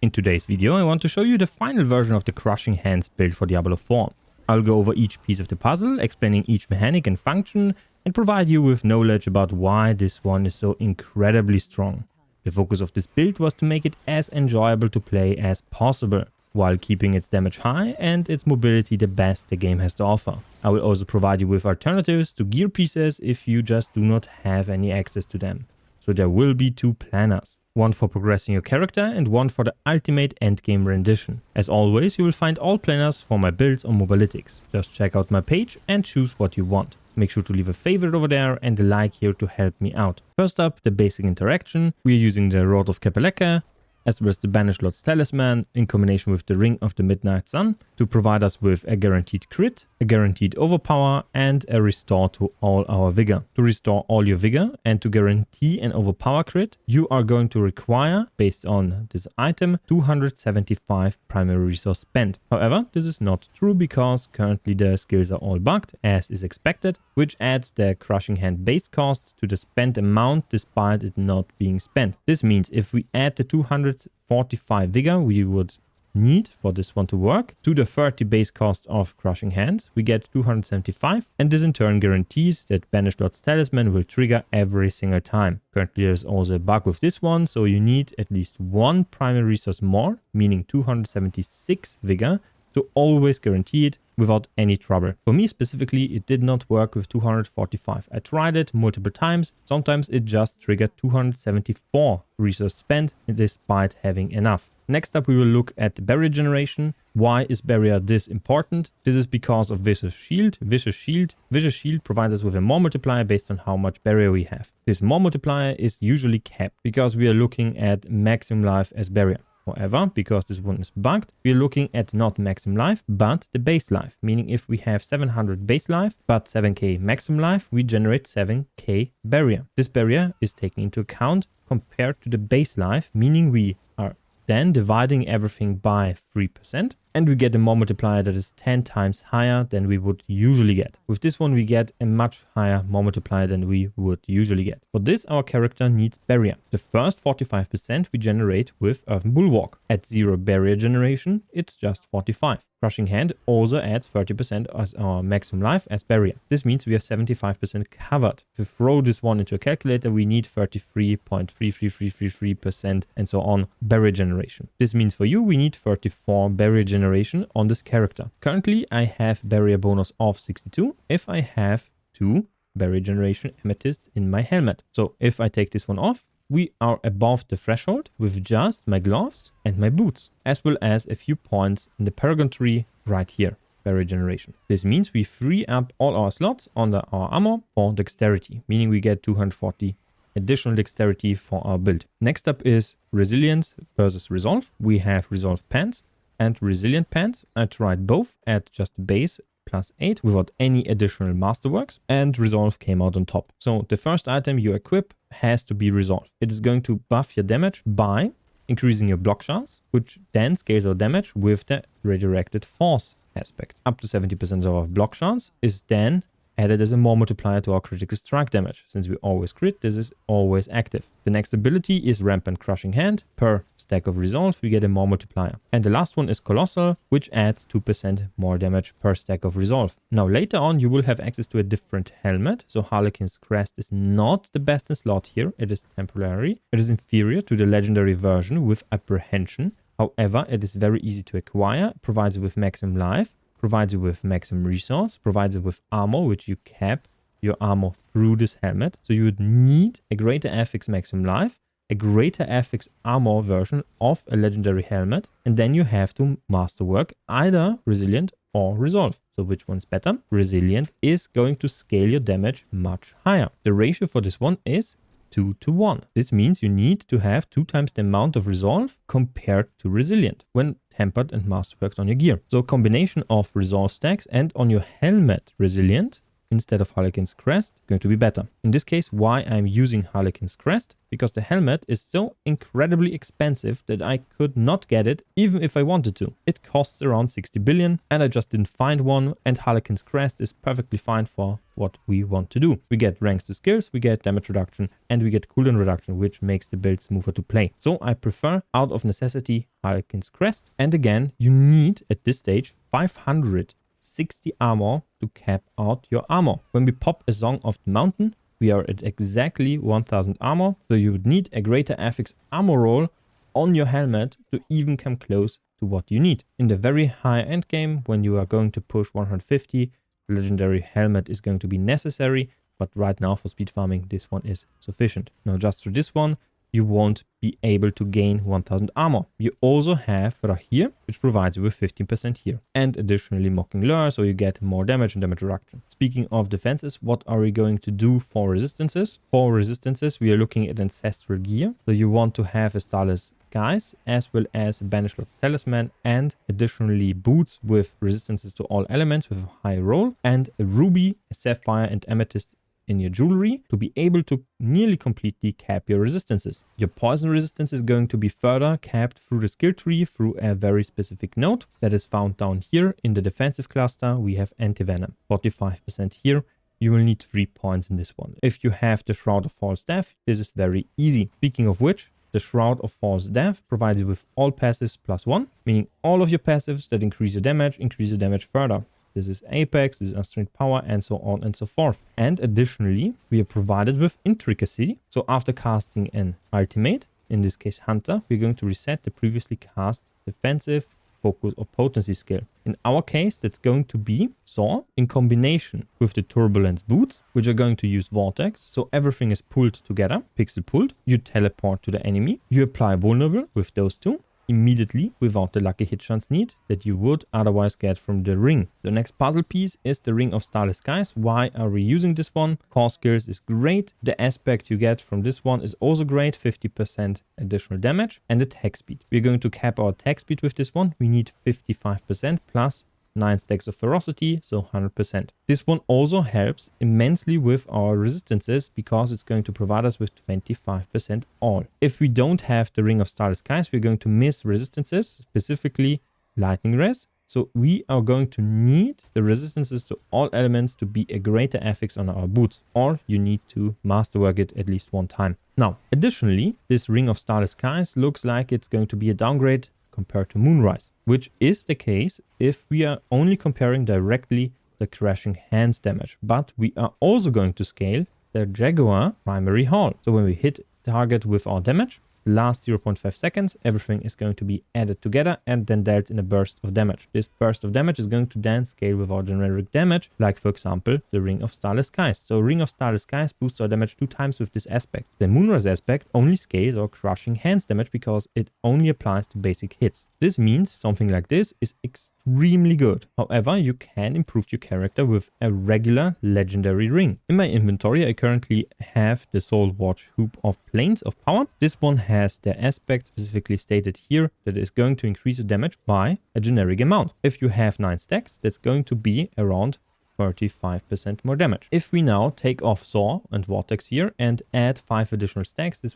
In today's video, I want to show you the final version of the Crushing Hands build for Diablo 4. I'll go over each piece of the puzzle, explaining each mechanic and function, and provide you with knowledge about why this one is so incredibly strong. The focus of this build was to make it as enjoyable to play as possible, while keeping its damage high and its mobility the best the game has to offer. I will also provide you with alternatives to gear pieces if you just do not have any access to them. So there will be two planners. One for progressing your character and one for the ultimate endgame rendition. As always, you will find all planners for my builds on mobalytics. Just check out my page and choose what you want. Make sure to leave a favorite over there and a like here to help me out. First up, the basic interaction. We are using the Rod of Kapeleka, as well as the Banished Lord's Talisman in combination with the Ring of the Midnight Sun to provide us with a guaranteed crit, a guaranteed overpower, and a restore to all our vigor. To restore all your vigor and to guarantee an overpower crit, you are going to require, based on this item, 275 primary resource spent. However, this is not true because currently the skills are all bugged, as is expected, which adds the Crushing Hand base cost to the spent amount despite it not being spent. This means if we add the 245 vigor we would need for this one to work to the 30 base cost of Crushing Hands, we get 275, and this in turn guarantees that Banished Lord's Talisman will trigger every single time. Currently there's also a bug with this one, so you need at least one primary resource more, meaning 276 vigor, to always guarantee it without any trouble. For me specifically, it did not work with 245. I tried it multiple times. Sometimes it just triggered 274 resource spent despite having enough. Next up, we will look at the barrier generation. Why is barrier this important? This is because of Vicious Shield. Vicious Shield provides us with a more multiplier based on how much barrier we have. This more multiplier is usually capped because we are looking at maximum life as barrier. However, because this one is bugged, we are looking at not maximum life, but the base life. Meaning if we have 700 base life, but 7k maximum life, we generate 7k barrier. This barrier is taken into account compared to the base life, meaning we are then dividing everything by 3%, and we get a more multiplier that is 10 times higher than we would usually get. With this one, we get a much higher more multiplier than we would usually get. For this, our character needs barrier. The first 45% we generate with Earthen Bulwark. At 0 barrier generation, it's just 45. Crushing Hand also adds 30% as our maximum life as barrier. This means we have 75% covered. If we throw this one into a calculator, we need 33.33333% and so on barrier generation. This means for you, we need 34 barrier generation on this character. Currently, I have barrier bonus of 62 if I have 2 barrier generation amethysts in my helmet. So if I take this one off, we are above the threshold with just my gloves and my boots, as well as a few points in the Paragon tree right here, barrier generation. This means we free up all our slots under our armor for dexterity, meaning we get 240 additional dexterity for our build. Next up is resilience versus resolve. We have resolve pants and resilient pants. I tried both at just the base +8 without any additional Masterworks, and resolve came out on top. So the first item you equip has to be resolve. It is going to buff your damage by increasing your block chance, which then scales our damage with the redirected force aspect. Up to 70% of our block chance is then added as a more multiplier to our critical strike damage. Since we always crit, this is always active. The next ability is Rampant Crushing Hand. Per stack of resolve, we get a more multiplier. And the last one is Colossal, which adds 2% more damage per stack of resolve. Now later on, you will have access to a different helmet. So Harlequins crest is not the best in slot here. It is temporary. It is inferior to the legendary version with Apprehension. However, it is very easy to acquire, provides you with maximum life, provides you with maximum resource, provides you with armor, which you cap your armor through this helmet. So you would need a greater affix maximum life, a greater affix armor version of a legendary helmet, and then you have to masterwork either resilient or resolve. So which one's better? Resilient is going to scale your damage much higher. The ratio for this one is 2:1. This means you need to have 2 times the amount of resolve compared to resilient when tempered and masterworked on your gear. So a combination of resolve stacks and on your helmet resilient instead of Harlequins crest going to be better. In this case, why I'm using Harlequins crest? Because the helmet is so incredibly expensive that I could not get it even if I wanted to. It costs around 60 billion and I just didn't find one, and Harlequins crest is perfectly fine for what we want to do. We get ranks to skills, we get damage reduction, and we get cooldown reduction, which makes the build smoother to play. So I prefer, out of necessity, Harlequins crest. And again, you need at this stage 560 armor to cap out your armor. When we pop a Song of the Mountain, we are at exactly 1000 armor, so you would need a greater affix armor roll on your helmet to even come close to what you need. In the very high end game, when you are going to push 150, legendary helmet is going to be necessary, but right now for speed farming, this one is sufficient. Now just for this one, you won't be able to gain 1000 armor. You also have right here, which provides you with 15% here. And additionally Mocking Lure, so you get more damage and damage reduction. Speaking of defenses, what are we going to do for resistances? For resistances, we are looking at ancestral gear. So you want to have a Starless guys, as well as a Banished Lord's Talisman, and additionally boots with resistances to all elements with a high roll, and a ruby, a sapphire, and amethyst in your jewelry to be able to nearly completely cap your resistances. Your poison resistance is going to be further capped through the skill tree through a very specific node that is found down here in the defensive cluster. We have anti-venom, 45% here. You will need 3 points in this one. If you have the Shroud of False Death, this is very easy. Speaking of which, the Shroud of False Death provides you with all passives +1, meaning all of your passives that increase your damage further. This is Apex, this is Unstrained Power, and so on and so forth. And additionally, we are provided with Intricacy. So after casting an ultimate, in this case Hunter, we're going to reset the previously cast defensive, focus, or potency skill. In our case, that's going to be Saw in combination with the Turbulence boots, which are going to use Vortex. So everything is pulled together, pixel pulled. You teleport to the enemy. You apply Vulnerable with those two immediately without the lucky hit chance need that you would otherwise get from the ring. The next puzzle piece is the Ring of Starless Skies. Why are we using this one? Core skills is great. The aspect you get from this one is also great, 50% additional damage, and attack speed. We're going to cap our attack speed with this one. We need 55% plus 9 stacks of ferocity, so 100%. This one also helps immensely with our resistances because it's going to provide us with 25% all. If we don't have the Ring of Starless Skies, we're going to miss resistances, specifically lightning res. So we are going to need the resistances to all elements to be a greater affix on our boots, or you need to masterwork it at least one time. Now, additionally, this Ring of Starless Skies looks like it's going to be a downgrade compared to Moonrise, which is the case if we are only comparing directly the Crashing Hands damage. But we are also going to scale the Jaguar primary haul. So when we hit target with our damage, last 0.5 seconds, everything is going to be added together and then dealt in a burst of damage. This burst of damage is going to then scale with our generic damage, like for example, the Ring of Starless Skies. So Ring of Starless Skies boosts our damage 2 times with this aspect. The Moonrise aspect only scales our Crushing Hands damage because it only applies to basic hits. This means something like this is extremely good. However, you can improve your character with a regular legendary ring. In my inventory, I currently have the Soul Watch Hoop of Planes of Power. This one has the aspect specifically stated here that is going to increase the damage by a generic amount. If you have 9 stacks, that's going to be around 35% more damage. If we now take off Saw and Vortex here and add 5 additional stacks, this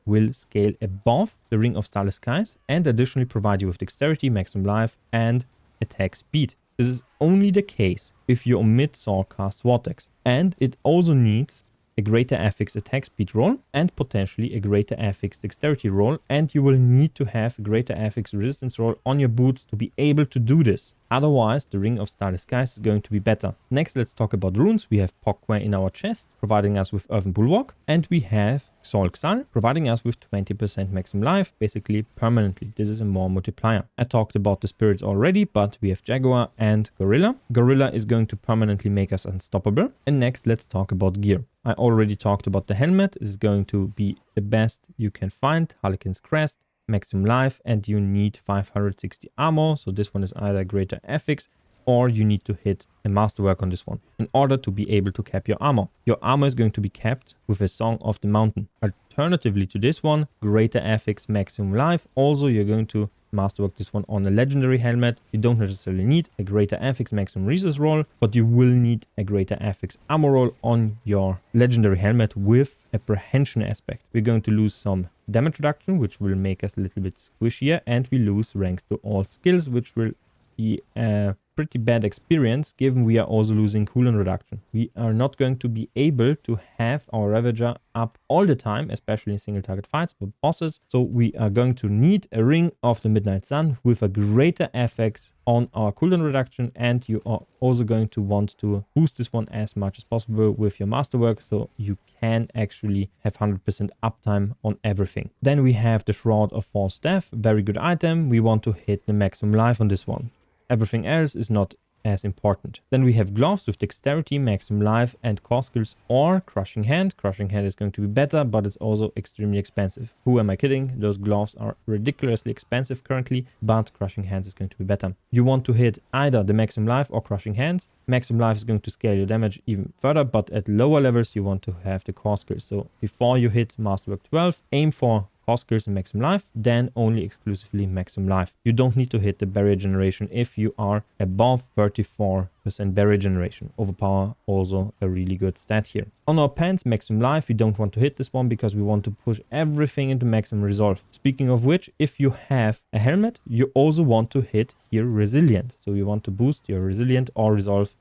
will scale above the Ring of Starless Skies and additionally provide you with dexterity, maximum life, and attack speed. This is only the case if you omit Saw cast Vortex, and it also needs a greater affix attack speed roll and potentially a greater affix dexterity roll, and you will need to have a greater affix resistance roll on your boots to be able to do this. Otherwise, the Ring of Starless Skies is going to be better. Next, let's talk about runes. We have Pokwa in our chest, providing us with Earthen Bulwark, and we have Xol, providing us with 20% maximum life, basically permanently. This is a more multiplier. I talked about the spirits already, but we have Jaguar and Gorilla. Gorilla is going to permanently make us unstoppable. And next, let's talk about gear. I already talked about the helmet. Is going to be the best you can find. Harlequins crest, maximum life, and you need 560 armor. So this one is either greater affix or you need to hit a masterwork on this one in order to be able to cap your armor. Your armor is going to be capped with a Song of the Mountain. Alternatively to this one, greater affix, maximum life. Also, you're going to masterwork this one on a legendary helmet. You don't necessarily need a greater affix maximum resource roll, but you will need a greater affix armor roll on your legendary helmet with apprehension aspect. We're going to lose some damage reduction, which will make us a little bit squishier, and we lose ranks to all skills, which will be a pretty bad experience given we are also losing cooldown reduction. We are not going to be able to have our Ravager up all the time, especially in single target fights with bosses. So we are going to need a Ring of the Midnight Sun with a greater FX on our cooldown reduction, and you are also going to want to boost this one as much as possible with your Masterwork, so you can actually have 100% uptime on everything. Then we have the Shroud of Force Staff, very good item. We want to hit the maximum life on this one. Everything else is not as important. Then we have gloves with dexterity, maximum life, and core skills, or crushing hand. Crushing hand is going to be better, but it's also extremely expensive. Who am I kidding? Those gloves are ridiculously expensive currently, but crushing hands is going to be better. You want to hit either the maximum life or crushing hands. Maximum life is going to scale your damage even further, but at lower levels you want to have the core skills. So before you hit Masterwork 12, aim for core skills and maximum life, then only exclusively maximum life. You don't need to hit the barrier generation if you are above 34% barrier generation. Overpower, also a really good stat here. On our pants, maximum life, we don't want to hit this one because we want to push everything into maximum resolve. Speaking of which, if you have a helmet, you also want to hit here resilient. So you want to boost your resilient or resolve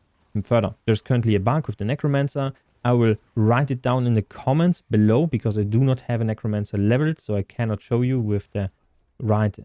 further. There's currently a bug with the necromancer. I will write it down in the comments below because I do not have a necromancer leveled, so I cannot show you with the right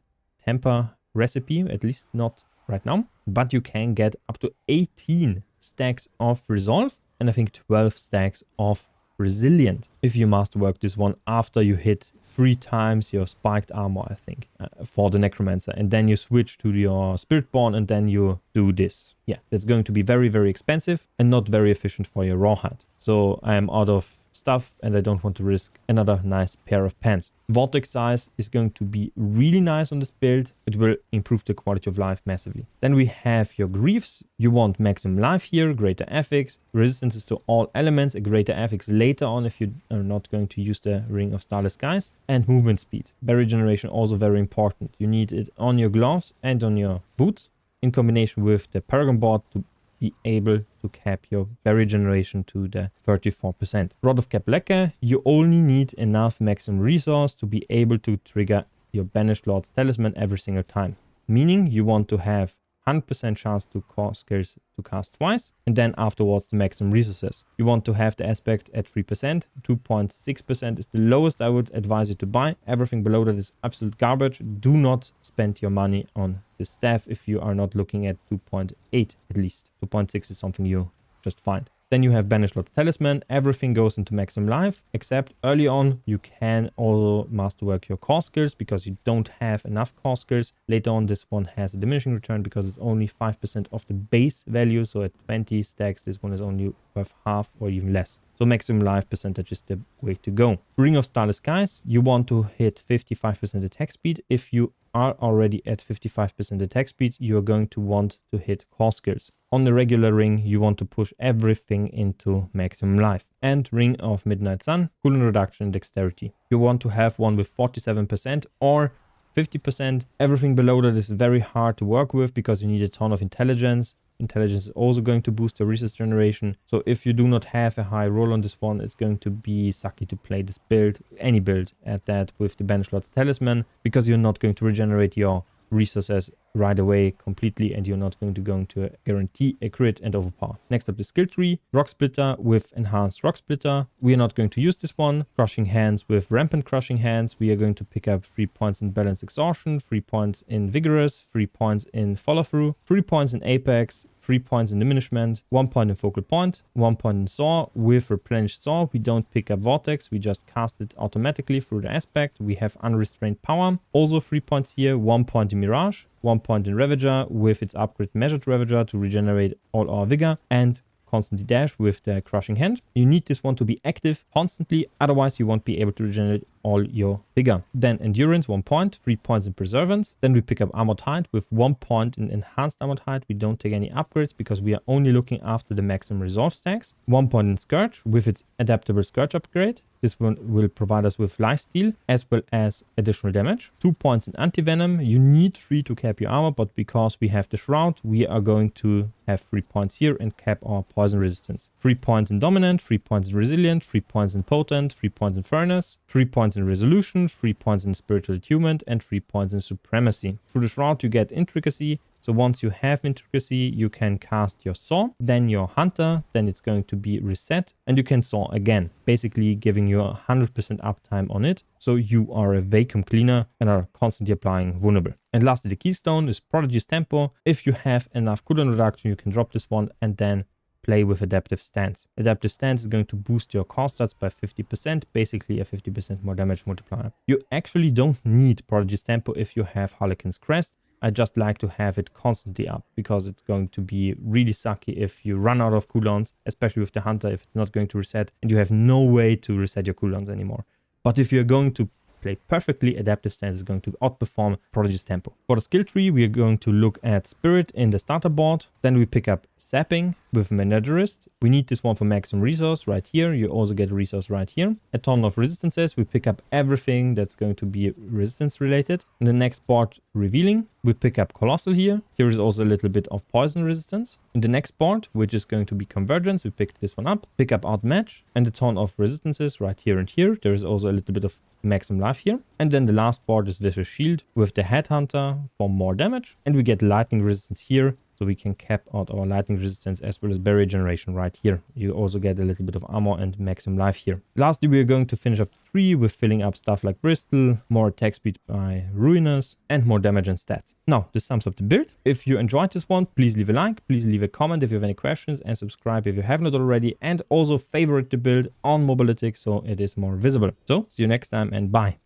temper recipe, at least not right now. But you can get up to 18 stacks of resolve and I think 12 stacks of resilient if you masterwork this one after you hit 3 times your spiked armor, I think, for the necromancer, and then you switch to your spiritborn and then you do this. Yeah, it's going to be very, very expensive and not very efficient for your rawhide. So I am out of stuff and I don't want to risk another nice pair of pants. Vortex size is going to be really nice on this build. It will improve the quality of life massively. Then we have your greaves. You want maximum life here, greater affix, resistances to all elements, a greater affix later on if you are not going to use the Ring of Starless Skies, and movement speed. Barrier generation also very important. You need it on your gloves and on your boots in combination with the Paragon board to be able to cap your barrier generation to the 34%. Rod of Kapleka, you only need enough maximum resource to be able to trigger your Banished Lord's Talisman every single time. Meaning you want to have 100% chance to core skills to cast twice, and then afterwards the maximum resources. You want to have the aspect at 3%, 2.6% is the lowest I would advise you to buy. Everything below that is absolute garbage. Do not spend your money on the staff if you are not looking at 2.8 at least. 2.6 is something you just find. Then you have Banished Lord's Talisman. Everything goes into maximum life, except early on you can also masterwork your core skills because you don't have enough core skills. Later on this one has a diminishing return because it's only 5% of the base value. So at 20 stacks this one is only worth half or even less. So maximum life percentage is the way to go. Ring of Starless Skies, you want to hit 55% attack speed. If you are already at 55% attack speed, you're going to want to hit core skills. On the regular ring, you want to push everything into maximum life. And Ring of Midnight Sun, cooldown reduction and dexterity. You want to have one with 47% or 50%. Everything below that is very hard to work with because you need a ton of intelligence. Intelligence is also going to boost your resource generation. So if you do not have a high roll on this one, it's going to be sucky to play this build, any build at that with the Banished Lord's Talisman, because you're not going to regenerate your resources right away completely, and you're not going to guarantee a crit and overpower. Next up, the Skilltree, Rock Splitter with enhanced Rock Splitter. We are not going to use this one. Crushing Hands with rampant Crushing Hands. We are going to pick up 3 points in Balanced Exhaustion, 3 points in Vigorous, 3 points in Follow Through, 3 points in Apex, 3 points in Diminishment, 1 point in Focal Point, 1 point in Soar. With Replenished Soar, we don't pick up Vortex, we just cast it automatically through the aspect. We have Unrestrained Power, also 3 points here, 1 point in Mirage, 1 point in Ravager with its upgrade Measured Ravager to regenerate all our Vigor, and constantly dash with the Crushing Hand. You need this one to be active constantly, otherwise you won't be able to regenerate all your vigor. Then endurance 1 point, 3 points in preservance. Then we pick up armored height with 1 point in enhanced armored height. We don't take any upgrades because we are only looking after the maximum resolve stacks. 1 point in scourge with its adaptable scourge upgrade. This one will provide us with lifesteal as well as additional damage. 2 points in anti-venom. You need 3 to cap your armor, but because we have the Shroud, we are going to have 3 points here and cap our poison resistance. 3 points in dominant, 3 points in resilient, 3 points in potent, 3 points in furnace, 3 points in resolution, 3 points in spiritual attunement, and 3 points in supremacy. Through the Shroud you get intricacy. So once you have intricacy, you can cast your saw, then your hunter, then it's going to be reset, and you can saw again, basically giving you 100% uptime on it. So you are a vacuum cleaner and are constantly applying vulnerable. And lastly, the keystone is Prodigy's Tempo. If you have enough cooldown reduction, you can drop this one and then play with Adaptive Stance. Adaptive Stance is going to boost your core stats by 50%, basically a 50% more damage multiplier. You actually don't need Prodigy's Tempo if you have Harlequins Crest. I just like to have it constantly up because it's going to be really sucky if you run out of cooldowns, especially with the hunter, if it's not going to reset and you have no way to reset your cooldowns anymore. But if you're going to play perfectly, Adaptive Stance is going to outperform Prodigy's Tempo. For the skill tree, we are going to look at Spirit in the starter board. Then we pick up Sapping with Managerist. We need this one for maximum resource right here. You also get a resource right here. A ton of resistances. We pick up everything that's going to be resistance related. In the next board, Revealing, we pick up Colossal here. Here is also a little bit of poison resistance. In the next board, which is going to be Convergence, we pick this one up. Pick up Outmatch and a ton of resistances right here and here. There is also a little bit of maximum life here. And then the last board is Vicious Shield with the Headhunter for more damage. And we get lightning resistance here. So we can cap out our lightning resistance as well as barrier generation right here. You also get a little bit of armor and maximum life here. Lastly, we are going to finish up the tree with filling up stuff like Bristol, more attack speed by Ruinous, and more damage and stats. Now, this sums up the build. If you enjoyed this one, please leave a like, please leave a comment if you have any questions, and subscribe if you haven't already, and also favorite the build on mobalytics so it is more visible. So, see you next time and bye.